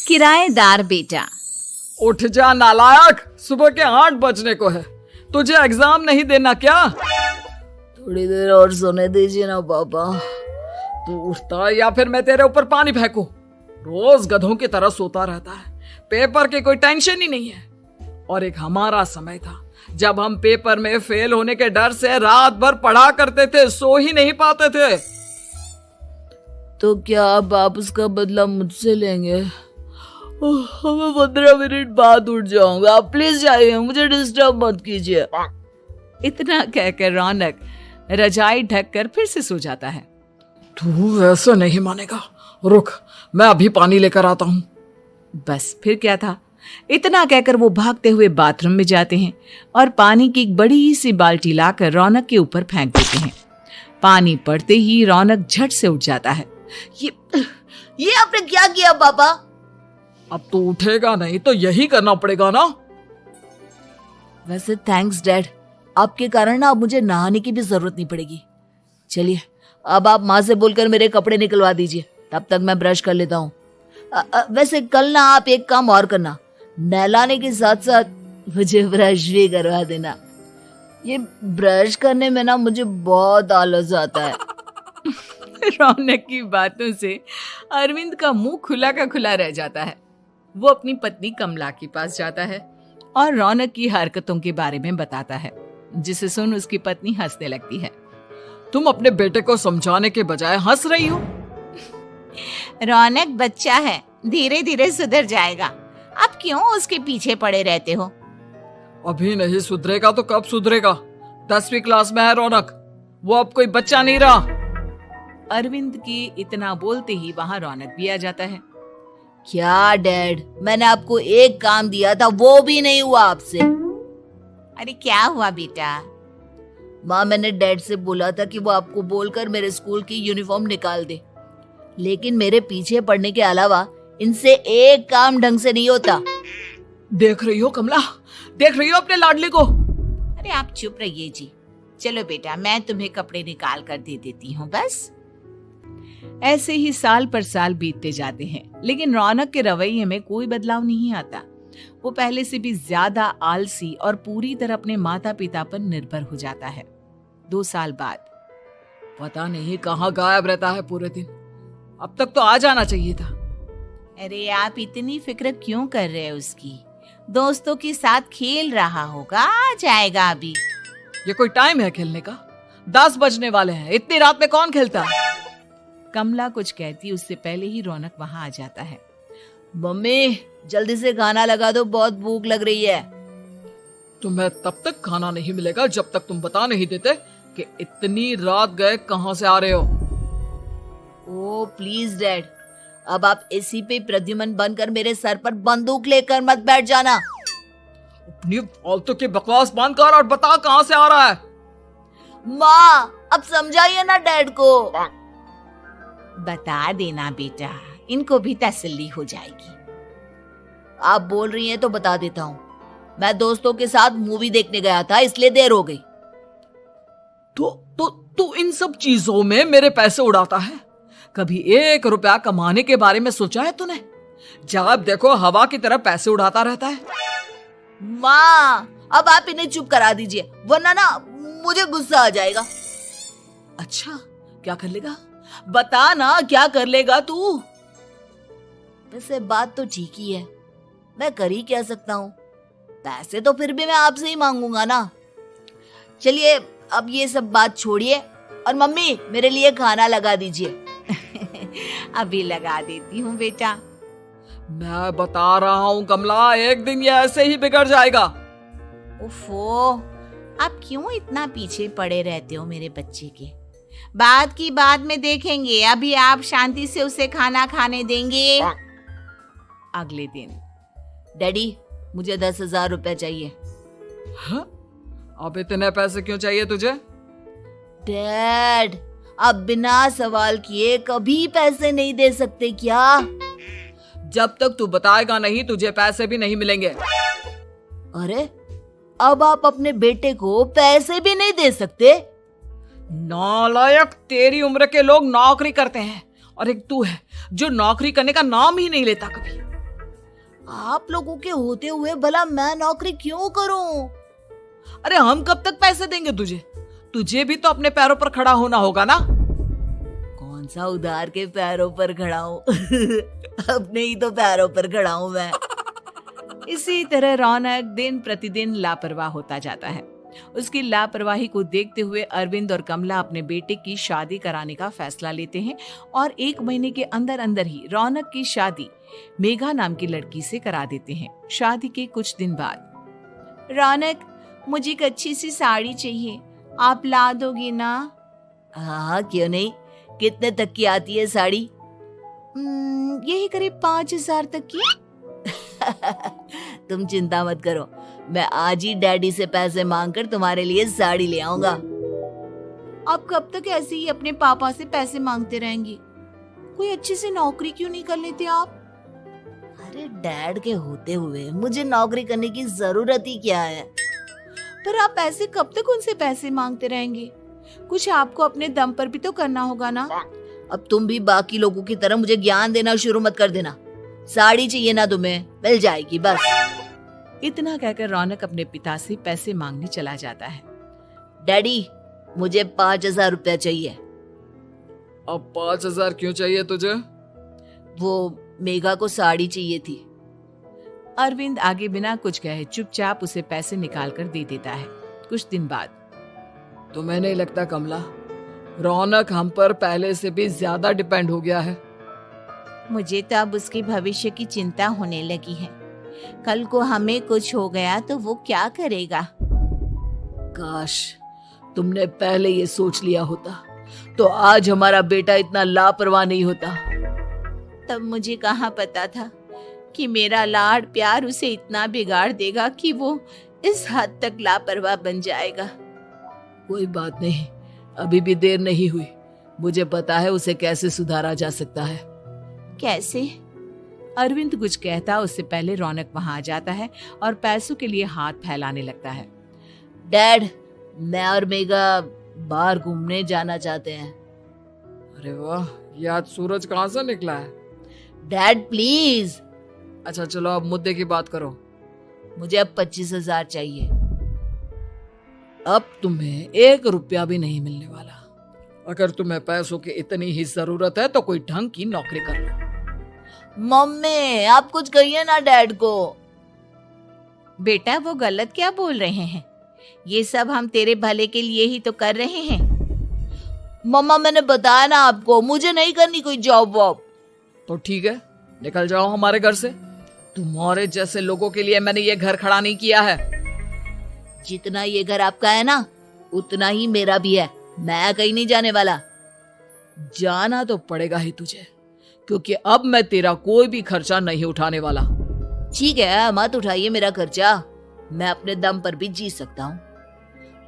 किराएदार बेटा। उठ जा नालायक, सुबह के 8 बजने को है। तुझे एग्जाम नहीं देना क्या? थोड़ी देर और सोने दीजिए ना पापा। तू उठता है या फिर मैं तेरे ऊपर पानी फेंकूं? रोज गधों की तरह सोता रहता है, पेपर की कोई टेंशन ही नहीं है। और एक हमारा समय था जब हम पेपर में फेल होने के डर से रात भर पढ़ा करते थे, सो ही नहीं पाते थे। तो क्या अब आप उसका बदला मुझसे लेंगे? मैं 15 मिनट बाद उठ जाऊंगा, आप प्लीज जाइए, मुझे डिस्टर्ब मत कीजिए। इतना कहकर रौनक रजाई ढककर फिर से सो जाता है। तू वैसे नहीं मानेगा, रुक मैं अभी पानी लेकर आता हूँ। बस फिर क्या था, इतना कहकर वो भागते हुए बाथरूम में जाते हैं और पानी की एक बड़ी सी बाल्टी लाकर रौनक के ऊपर फेंक देते हैं। पानी पड़ते ही रौनक झट से उठ जाता है। ये आपने क्या किया पापा? अब तो उठेगा नहीं तो यही करना पड़ेगा ना। वैसे थैंक्स डैड, आपके कारण ना अब मुझे नहाने की भी जरूरत नहीं पड़ेगी। चलिए अब आप माँ से बोलकर मेरे कपड़े निकलवा दीजिए, तब तक मैं ब्रश कर लेता हूँ। वैसे कल ना आप एक काम और करना, नहलाने के साथ साथ मुझे ब्रश भी करवा देना। ये ब्रश करने में ना मुझे बहुत आलस आता है। रौनक की बातों से अरविंद का मुंह खुला का खुला रह जाता है। वो अपनी पत्नी कमला के पास जाता है और रौनक की हरकतों के बारे में बताता है, जिसे सुन उसकी पत्नी हंसने लगती है। तुम अपने बेटे को समझाने के बजाय हंस रही हो। रौनक बच्चा है, धीरे धीरे सुधर जाएगा, आप क्यों उसके पीछे पड़े रहते हो? अभी नहीं सुधरेगा तो कब सुधरेगा? 10वीं क्लास में है रौनक, वो अब कोई बच्चा नहीं रहा। अरविंद की इतना बोलते ही वहां रौनक भी आ जाता है। क्या डैड, मैंने आपको एक काम दिया था, वो भी नहीं हुआ आपसे। अरे क्या हुआ बेटा? माँ, मैंने डैड से बोला था कि वो आपको बोलकर मेरे स्कूल की यूनिफॉर्म निकाल दे, लेकिन मेरे पीछे पड़ने के अलावा इनसे एक काम ढंग से नहीं होता। देख रही हो कमला, देख रही हो अपने लाडले को? अरे आप चुप रहिए जी। चलो बेटा, मैं तुम्हें कपड़े निकाल कर दे देती हूँ बस। ऐसे ही साल पर साल बीतते जाते हैं, लेकिन रौनक के रवैये में कोई बदलाव नहीं आता। वो पहले से भी ज्यादा आलसी और पूरी तरह अपने माता पिता पर निर्भर हो जाता है। 2 साल बाद पता नहीं कहाँ गायब रहता है पूरे दिन, अब तक तो आ जाना चाहिए था। अरे आप इतनी फिक्र क्यों कर रहे हो उसकी? दोस्तों के साथ खेल रहा होगा, आ जाएगा अभी। ये कोई टाइम है खेलने का? 10 बजने वाले हैं, इतनी रात में कौन खेलता है? कमला कुछ कहती उससे पहले ही रौनक वहां आ जाता है। मम्मी जल्दी से खाना लगा दो, बहुत भूख लग रही है। तुम्हें तब तक खाना नहीं मिलेगा जब तक तुम बता नहीं देते कि इतनी रात गए कहां से आ रहे हो। ओ प्लीज डैड, अब आप एसी पे प्रद्युमन बनकर मेरे सर पर बंदूक लेकर मत बैठ जाना। अपनी फालतू की बकवास बंद कर और बता कहां से आ रहा है। माँ अब समझाइए ना डैड को। बता देना बेटा, इनको भी तसल्ली हो जाएगी। आप बोल रही हैं तो बता देता हूँ, मैं दोस्तों के साथ मूवी देखने गया था, इसलिए देर हो गई। तो इन सब चीजों में मेरे पैसे उड़ाता है? कभी 1 रुपया कमाने के बारे में सोचा है तूने? जब देखो हवा की तरह पैसे उड़ाता रहता है। माँ अब आप इन्हें चुप करा दीजिए, वरना ना मुझे गुस्सा आ जाएगा। अच्छा क्या कर लेगा? बता ना, क्या कर लेगा तू? वैसे बात तो ठीक ही है, मैं कर ही क्या सकता हूँ, पैसे तो फिर भी मैं आपसे ही मांगूंगा ना। चलिए अब ये सब बात छोड़िए और मम्मी मेरे लिए खाना लगा दीजिए। अभी लगा देती हूँ बेटा। मैं बता रहा हूँ कमला, एक दिन ये ऐसे ही बिगड़ जाएगा। ओफो, आप क्यों इतना पीछे पड़े रहते हो मेरे बच्चे के? बात की बाद में देखेंगे, अभी आप शांति से उसे खाना खाने देंगे। अगले दिन डैडी मुझे 10,000 रुपए चाहिए। हाँ? अब इतने पैसे क्यों चाहिए तुझे? डैड आप बिना सवाल किए कभी पैसे नहीं दे सकते क्या? जब तक तू बताएगा नहीं तुझे पैसे भी नहीं मिलेंगे। अरे अब आप अपने बेटे को पैसे भी नहीं दे सकते? नालायक, तेरी उम्र के लोग नौकरी करते हैं और एक तू है जो नौकरी करने का नाम ही नहीं लेता कभी। आप लोगों के होते हुए भला मैं नौकरी क्यों करूं? अरे हम कब तक पैसे देंगे तुझे? तुझे भी तो अपने पैरों पर खड़ा होना होगा ना। कौन सा उधार के पैरों पर खड़ा हूं? अपने ही तो पैरों पर खड़ा हूं मैं। इसी तरह रौनक दिन प्रतिदिन लापरवाह होता जाता है। उसकी लापरवाही को देखते हुए अरविंद और कमला अपने बेटे की शादी कराने का फैसला लेते हैं और 1 महीने के अंदर अंदर ही रौनक की शादी मेघा नाम की लड़की से करा देते हैं। शादी के कुछ दिन बाद, रौनक, मुझे एक अच्छी सी साड़ी चाहिए, आप ला दोगी ना? हाँ, क्यों नहीं। कितने तक की आती है साड़ी? यही करीब 5,000 तक की। तुम चिंता मत करो, मैं आज ही डैडी से पैसे मांगकर तुम्हारे लिए साड़ी ले आऊंगा। आप कब तक ऐसे ही अपने पापा से पैसे मांगते रहेंगी? कोई अच्छी सी नौकरी क्यों नहीं कर लेते आप? अरे डैड के होते हुए मुझे नौकरी करने की जरूरत ही क्या है? पर आप ऐसे कब तक उनसे पैसे मांगते रहेंगे? कुछ आपको अपने दम पर भी तो करना होगा ना। अब तुम भी बाकी लोगों की तरह मुझे ज्ञान देना शुरू मत कर देना। साड़ी चाहिए ना तुम्हें, मिल जाएगी बस। इतना कहकर रौनक अपने पिता से पैसे मांगने चला जाता है। डैडी, मुझे 5,000 रुपया चाहिए। अब 5,000 क्यों चाहिए तुझे? वो मेघा को साड़ी चाहिए थी। अरविंद आगे बिना कुछ कहे चुपचाप उसे पैसे निकाल कर दे देता है। कुछ दिन बाद, तुम्हें नहीं लगता कमला, रौनक हम पर पहले से भी ज्यादा डिपेंड हो गया है? मुझे तो अब उसके भविष्य की चिंता होने लगी है। कल को हमें कुछ हो गया तो वो क्या करेगा? काश तुमने पहले ये सोच लिया होता तो आज हमारा बेटा इतना लापरवाह नहीं होता। तब मुझे कहाँ पता था कि मेरा लाड प्यार उसे इतना बिगाड़ देगा कि वो इस हद तक लापरवाह बन जाएगा। कोई बात नहीं, अभी भी देर नहीं हुई। मुझे पता है उसे कैसे सुधारा जा सकता है। कैसे? अरविंद कुछ कहता उससे पहले रौनक वहां आ जाता है और पैसों के लिए हाथ फैलाने लगता है। डैड, मैं और मेघा बाहर घूमने जाना चाहते हैं। अरे वाह, ये आज सूरज कहाँ से निकला है? Dad please. अच्छा चलो अब मुद्दे की बात करो। मुझे अब 25,000 चाहिए। अब तुम्हें 1 रुपया भी नहीं मिलने वाला। अगर तुम्हें पैसों की इतनी ही जरूरत है तो कोई ढंग की नौकरी कर लो। मम्मी, आप कुछ कहिए ना डैड को। बेटा, वो गलत क्या बोल रहे हैं? ये सब हम तेरे भले के लिए ही तो कर रहे हैं। मम्मा, मैंने बताया ना आपको, मुझे नहीं करनी कोई जॉब वॉब। तो ठीक है, निकल जाओ हमारे घर से। तुम्हारे जैसे लोगों के लिए मैंने ये घर खड़ा नहीं किया है। जितना ये घर आपका है ना, उतना ही मेरा भी है। मैं कहीं नहीं जाने वाला। जाना तो पड़ेगा ही तुझे, क्योंकि अब मैं तेरा कोई भी खर्चा नहीं उठाने वाला। ठीक है, मत उठाइए मेरा खर्चा, मैं अपने दम पर भी जी सकता हूँ।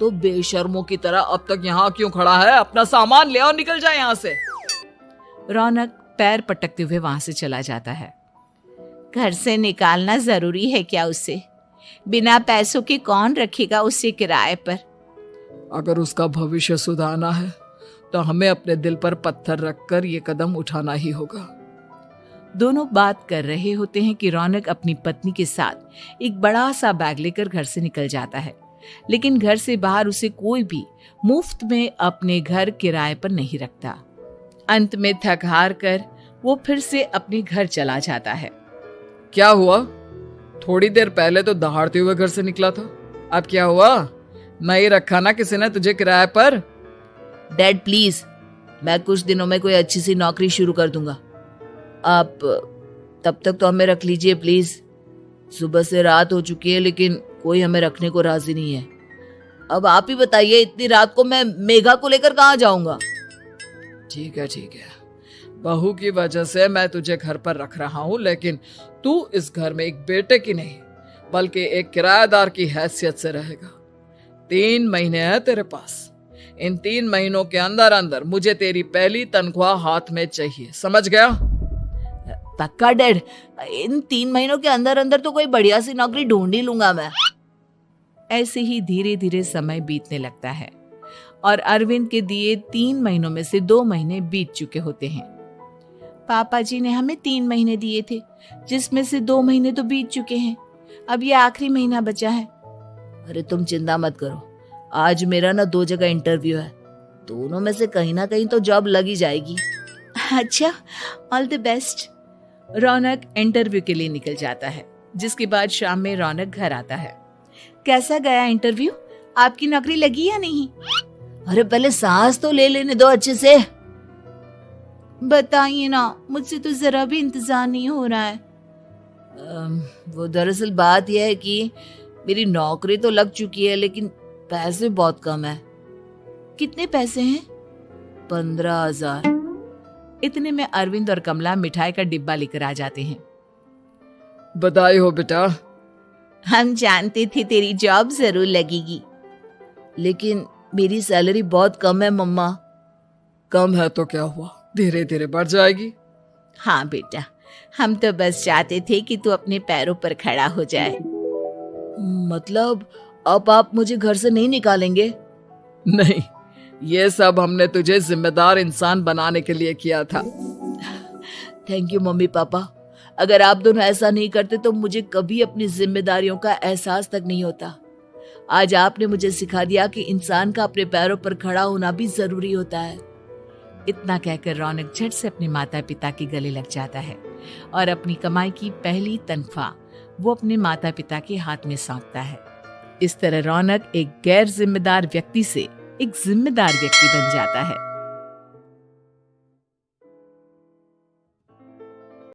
तो बेशर्मों की तरह अब तक यहाँ क्यों खड़ा है? अपना सामान ले और निकल जाए यहाँ से। रौनक पैर पटकते हुए वहां से चला जाता है। घर से निकालना जरूरी है क्या उसे? बिना पैसों के कौन रखेगा उसे किराए पर? अगर उसका भविष्य सुधारना है तो हमें अपने दिल पर पत्थर रखकर ये कदम उठाना ही होगा। दोनों बात कर रहे होते हैं कि रौनक अपनी पत्नी के साथ एक बड़ा सा बैग लेकर घर से निकल जाता है, लेकिन घर से बाहर उसे कोई भी मुफ्त में अपने घर किराए पर नहीं रखता। अंत में थक हार कर वो फिर से अपने घर चला जाता है। क्या हुआ? थोड़ी देर पहले तो दहाड़ते हुए घर से निकला था, अब क्या हुआ? नहीं रखा ना किसी ने तुझे किराए पर? डैड प्लीज, मैं कुछ दिनों में कोई अच्छी सी नौकरी शुरू कर दूंगा। आप तब तक तो हमें रख लीजिए प्लीज। सुबह से रात हो चुकी है लेकिन कोई हमें रखने को राजी नहीं है। अब आप ही बताइए, इतनी रात को मैं मेघा को लेकर कहाँ जाऊंगा? ठीक है ठीक है, बहू की वजह से मैं तुझे घर पर रख रहा हूँ, लेकिन तू इस घर में एक बेटे की नहीं बल्कि एक किराएदार की हैसियत से रहेगा। 3 महीने है तेरे पास। इन 3 महीनों के अंदर अंदर मुझे तेरी पहली तनख्वाह हाथ में चाहिए, समझ गया? पक्का डैड, इन 3 महीनों के अंदर अंदर तो कोई बढ़िया सी नौकरी ढूंढ ही लूंगा मैं। ऐसे ही धीरे धीरे समय बीतने लगता है और अरविंद के दिए 3 महीनों में से 2 महीने बीत चुके होते हैं। पापा जी ने हमें 3 महीने दिए थे, जिसमें से 2 महीने तो बीत चुके हैं। अब ये आखिरी महीना बचा है। अरे तुम चिंता मत करो, आज मेरा ना 2 जगह इंटरव्यू है, दोनों में से कहीं ना कहीं तो जॉब लगी जाएगी। अच्छा, all the best. Raunak interview के लिए निकल जाता है, जिसके बाद शाम में रौनक घर आता है। कैसा गया इंटरव्यू? आपकी नौकरी लगी या नहीं? अरे पहले सांस तो ले लेने दो अच्छे से। बताइए ना, मुझसे तो जरा भी इंतजार नहीं हो रहा है। वो दरअसल बात यह है कि मेरी नौकरी तो लग चुकी है, लेकिन पैसे बहुत कम है। कितने पैसे हैं? 15,000। इतने में अरविंद और कमला मिठाई का डिब्बा लेकर आ जाते हैं। बधाई हो बेटा। हम जानते थे तेरी जॉब जरूर लगेगी। लेकिन मेरी सैलरी बहुत कम है मम्मा। कम है तो क्या हुआ, धीरे धीरे बढ़ जाएगी। हाँ बेटा, हम तो बस चाहते थे कि तू अपने पैरों पर खड़ा हो जाए। मतलब अब आप मुझे घर से नहीं निकालेंगे? नहीं, ये सब हमने तुझे जिम्मेदार इंसान बनाने के लिए किया था। Thank you mummy papa. अगर आप दोनों ऐसा नहीं करते तो मुझे कभी अपनी जिम्मेदारियों का एहसास तक नहीं होता। आज आपने मुझे सिखा दिया कि इंसान का अपने पैरों पर खड़ा होना भी जरूरी होता है। इतना कहकर रौनक झट से अपने माता पिता के गले लग जाता है और अपनी कमाई की पहली तनख्वाह वो अपने माता पिता के हाथ में सौंपता है। इस तरह रौनक एक गैर जिम्मेदार व्यक्ति से एक जिम्मेदार व्यक्ति बन जाता है।